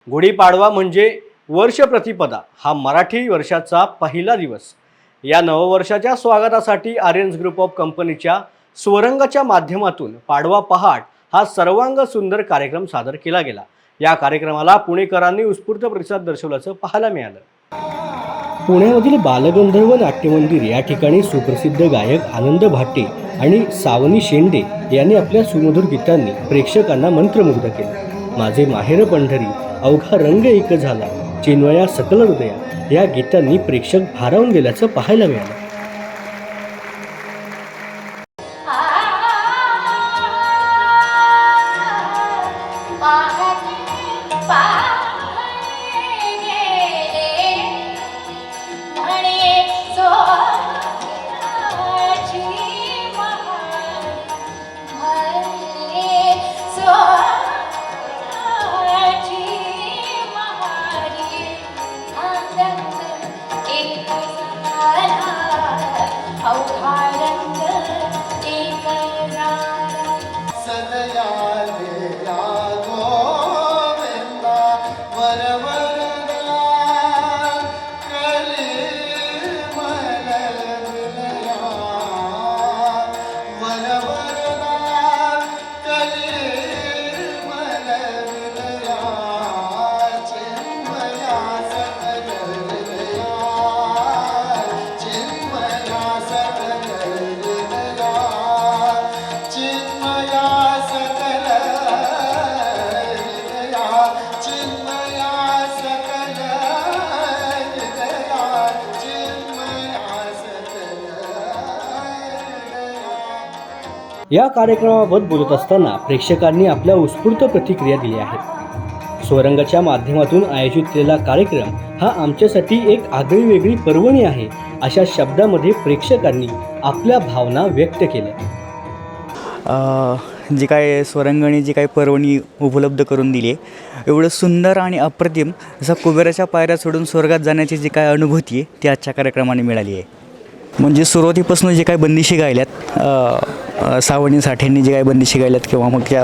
गुढीपाडवा म्हणजे वर्ष प्रतिपदा हा मराठी वर्षाचा पहिला दिवस। या नववर्षाच्या स्वागतासाठी आर्यन्स ग्रुप ऑफ कंपनीच्या स्वरंगाच्या माध्यमातून पाडवा पहाट हा सर्वांग सुंदर कार्यक्रम सादर केला गेला। या कार्यक्रमाला पुणेकरांनी उत्स्फूर्त प्रतिसाद दर्शवल्याचं पाहायला मिळालं। पुण्यामधील बालगंधर्व नाट्यमंदिर या ठिकाणी सुप्रसिद्ध गायक आनंद भाटे आणि सावनी शेंडे यांनी आपल्या सुमधुर गीतांनी प्रेक्षकांना मंत्रमुग्ध केले। माझे माहेर पंढरी, अवघा रंग एक झाला, चिन्मया सकल हृदया या गीतांनी प्रेक्षक भारावून गेल्याचं पाहायला मिळालं। या कार्यक्रमाबाबत बोलत असताना प्रेक्षकांनी आपल्या उत्स्फूर्त प्रतिक्रिया दिल्या आहेत। स्वरंगाच्या माध्यमातून आयोजित केलेला कार्यक्रम हा आमच्यासाठी एक आगळीवेगळी पर्वणी आहे, अशा शब्दामध्ये प्रेक्षकांनी आपल्या भावना व्यक्त केल्या। जी काय स्वरंगाने जी काय पर्वणी उपलब्ध करून दिली आहे, एवढं सुंदर आणि अप्रतिम जसं कुबेराच्या पायऱ्या सोडून स्वर्गात जाण्याची जी काय अनुभूती आहे ती आजच्या कार्यक्रमाने मिळाली आहे। म्हणजे सुरुवातीपासून जे काही बंदिशी गायल्यात, सावनी साठेंनी जे काही बंदिशी गायल्यात किंवा मग त्या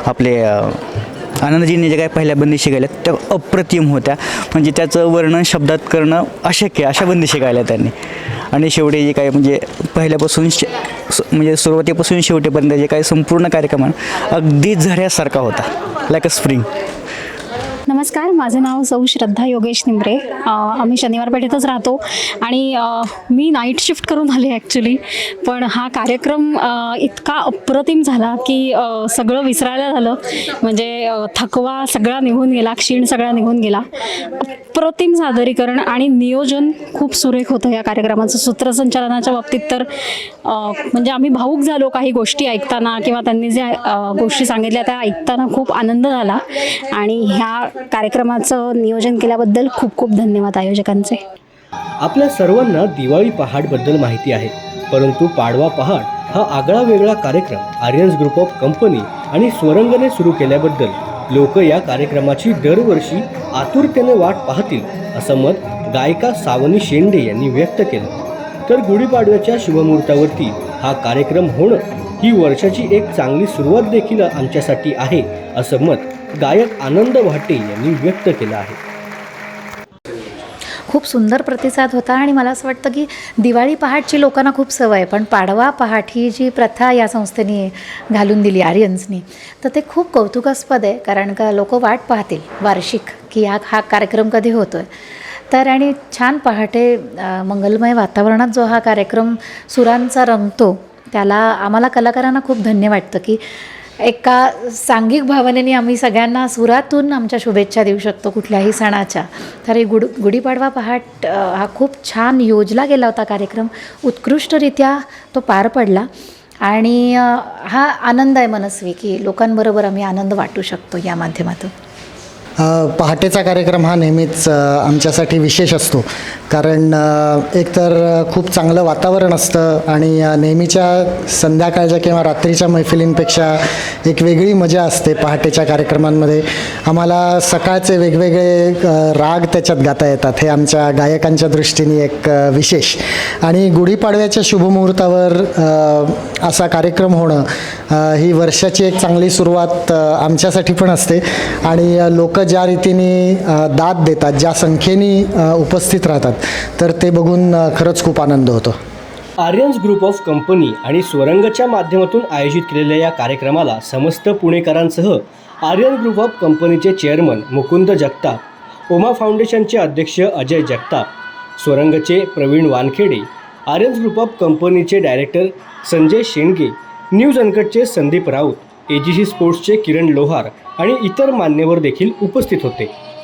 आपले आनंदजींनी जे काही पहिल्या बंदिशी गायल्यात त्या अप्रतिम होत्या। म्हणजे त्याचं वर्णन शब्दात करणं अशक्य अशा बंदिशी गायल्या त्यांनी। आणि शेवटी जे काही म्हणजे पहिल्यापासून म्हणजे सुरुवातीपासून शेवटीपर्यंत जे काही संपूर्ण कार्यक्रम अगदी झऱ्यासारखा होता, लाईक अ स्प्रिंग। नमस्कार, माझे नाव सौ श्रद्धा योगेश निंबरे। आम्ही शनिवार पेठेतच राहतो आणि मी नाईट शिफ्ट करून आले ॲक्च्युली। पण हा कार्यक्रम इतका अप्रतिम झाला की सगळं विसरायला झालं। म्हणजे थकवा सगळा निघून गेला, क्षीण सगळा निघून गेला। अप्रतिम सादरीकरण आणि नियोजन खूप सुरेख होतं या कार्यक्रमाचं। सूत्रसंचालनाच्या बाबतीत तर म्हणजे आम्ही भावूक झालो काही गोष्टी ऐकताना, किंवा त्यांनी ज्या गोष्टी सांगितल्या त्या ऐकताना खूप आनंद झाला। आणि ह्या कार्यक्रमाचं नियोजन केल्याबद्दल खूप खूप धन्यवाद आयोजकांचे। आपल्या सर्वांना दिवाळी पहाटबद्दल माहिती आहे, परंतु पाडवा पहाट हा आगळा वेगळा कार्यक्रम आर्यन्स ग्रुप ऑफ कंपनी आणि स्वरंगने सुरू केल्याबद्दल लोक या कार्यक्रमाची दरवर्षी आतुरतेने वाट पाहतील, असं मत गायिका सावनी शेंडे यांनी व्यक्त केलं। तर गुढीपाडव्याच्या शुभमुहूर्तावरती हा कार्यक्रम होणं ही वर्षाची एक चांगली सुरुवात देखील आमच्यासाठी आहे, असं मत गायक आनंद भाटे यांनी व्यक्त केलं आहे। खूप सुंदर प्रतिसाद होता आणि मला असं वाटतं की दिवाळी पहाटची लोकांना खूप सवय आहे, पण पाडवा पहाट ही जी प्रथा या संस्थेने घालून दिली आर्यन्सनी, तर ते खूप कौतुकास्पद आहे। कारण का लोक वाट पाहतील वार्षिक की हा कार्यक्रम कधी होतो आहे। तर आणि छान पहाटे मंगलमय वातावरणात जो हा कार्यक्रम सुरांचा रंगतो, त्याला आम्हाला कलाकारांना खूप धन्य वाटतं की एका सांघिक भावनेने आम्ही सगळ्यांना सुरातून आमच्या शुभेच्छा देऊ शकतो कुठल्याही सणाच्या। तर ही गुढीपाडवा पहाट हा खूप छान योजला गेला होता कार्यक्रम, उत्कृष्टरित्या तो पार पडला। आणि हा आनंद आहे मनस्वी की लोकांबरोबर आम्ही आनंद वाटू शकतो या माध्यमातून। पहाटेचा कार्यक्रम हा नेहमीच आमच्यासाठी विशेष असतो, कारण एकतर खूप चांगलं वातावरण असतं आणि नेहमीच्या संध्याकाळच्या किंवा रात्रीच्या मैफिलींपेक्षा एक वेगळी मजा असते पहाटेच्या कार्यक्रमांमध्ये। आम्हाला सकाळचे वेगवेगळे राग त्याच्यात गाता येतात, हे आमच्या गायकांच्या दृष्टीने एक विशेष। आणि गुढीपाडव्याच्या शुभमुहूर्तावर असा कार्यक्रम होणं ही वर्षाची एक चांगली सुरुवात आमच्यासाठी पण असते आणि लोक ज्या रीतीने दाद देतात, ज्या संख्येने उपस्थित राहतात, तर ते बघून खरंच खूप आनंद होतो. आर्यन्स ग्रुप ऑफ कंपनी आणि स्वरंगच्या माध्यमातून आयोजित केलेल्या या कार्यक्रमाला समस्त पुणेकरांसह आर्यन ग्रुप ऑफ कंपनीचे चेअरमन मुकुंद जगताप, उमा फाउंडेशनचे अध्यक्ष अजय जगताप, स्वरंगचे प्रवीण वानखेडे, आर्यन्स ग्रुप ऑफ कंपनीचे डायरेक्टर संजय शेंडगे, न्यूज अनकटचे संदीप राऊत, AGC स्पोर्ट्सचे किरण लोहार आणि इतर मान्यवर देखील उपस्थित होते.